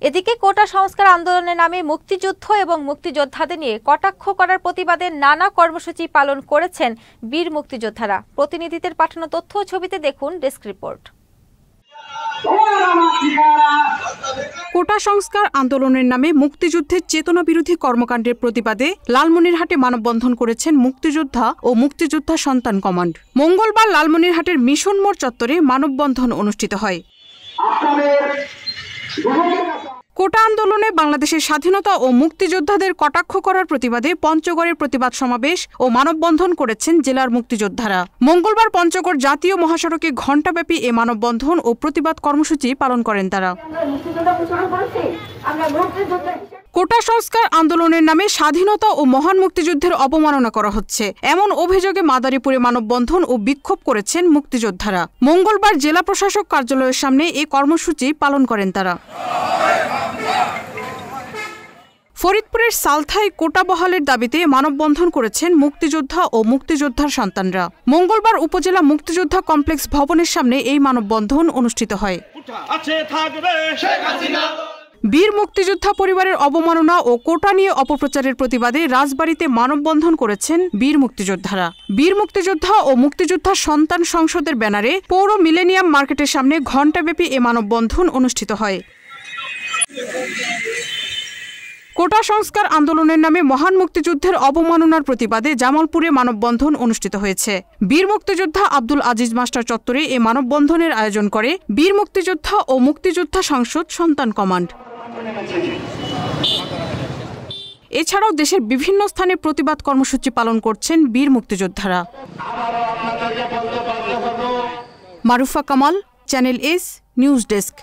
এদিকে কোটা সংস্কার আন্দোলনের নামে মুক্তিযুদ্ধ এবং মুক্তিযোদ্ধাদের নিয়ে কটাক্ষ করার প্রতিবাদে নানা কর্মসূচি পালন করেছেন বীর মুক্তিযোদ্ধারা। প্রতিনিধিদের পাঠানো তথ্য ও ছবিতে দেখুন ডেস্ক রিপোর্ট। কোটা সংস্কার আন্দোলনের নামে মুক্তিযুদ্ধের চেতনা বিরোধী কর্মকাণ্ডের প্রতিবাদে লালমনিরহাটে মানববন্ধন করেছেন মুক্তিযোদ্ধা ও মুক্তিযোদ্ধা সন্তান কমান্ড। মঙ্গলবার লালমনিরহাটের মিশন মোড় চত্বরে মানববন্ধন অনুষ্ঠিত হয়। কোটা আন্দোলনে বাংলাদেশের স্বাধীনতা ও মুক্তিযোদ্ধাদের কটাক্ষ করার প্রতিবাদে পঞ্চগড়ের প্রতিবাদ সমাবেশ ও মানববন্ধন করেছেন জেলার মুক্তিযোদ্ধারা। মঙ্গলবার পঞ্চগড় জাতীয় মহাসড়কে ঘণ্টাব্যাপী এ মানববন্ধন ও প্রতিবাদ কর্মসূচি পালন করেন তারা। কোটা সংস্কার আন্দোলনের নামে স্বাধীনতা ও মহান মুক্তিযুদ্ধের অবমাননা করা হচ্ছে, এমন অভিযোগে মাদারীপুরে মানববন্ধন ও বিক্ষোভ করেছেন মুক্তিযোদ্ধারা। মঙ্গলবার জেলা প্রশাসক কার্যালয়ের সামনে এই কর্মসূচি পালন করেন তারা। ফরিদপুরের সালথায় কোটা বহালের দাবিতে মানববন্ধন করেছেন মুক্তিযোদ্ধা ও মুক্তিযোদ্ধার সন্তানরা। মঙ্গলবার উপজেলা মুক্তিযোদ্ধা কমপ্লেক্স ভবনের সামনে এই মানববন্ধন অনুষ্ঠিত হয়। বীর মুক্তিযোদ্ধা পরিবারের অবমাননা ও কোটা নিয়ে অপপ্রচারের প্রতিবাদে রাজবাড়ীতে মানববন্ধন করেছেন বীর মুক্তিযোদ্ধারা। বীর মুক্তিযোদ্ধা ও মুক্তিযোদ্ধা সন্তান সংসদের ব্যানারে পৌর মিলেনিয়াম মার্কেটের সামনে ঘণ্টাব্যাপী এ মানববন্ধন অনুষ্ঠিত হয়। কোটা সংস্কার আন্দোলনের নামে মহান মুক্তিযুদ্ধের অবমাননার প্রতিবাদে জামালপুরে মানববন্ধন অনুষ্ঠিত হয়েছে। বীর মুক্তিযোদ্ধা আব্দুল আজিজ মাস্টার চত্বরে এ মানববন্ধনের আয়োজন করে বীর মুক্তিযোদ্ধা ও মুক্তিযোদ্ধা সংসদ সন্তান কমান্ড। এছাড়াও দেশের বিভিন্ন স্থানে প্রতিবাদ কর্মসূচি পালন করছেন বীর মুক্তিযোদ্ধারা। Marufa Kamal, channel S news desk.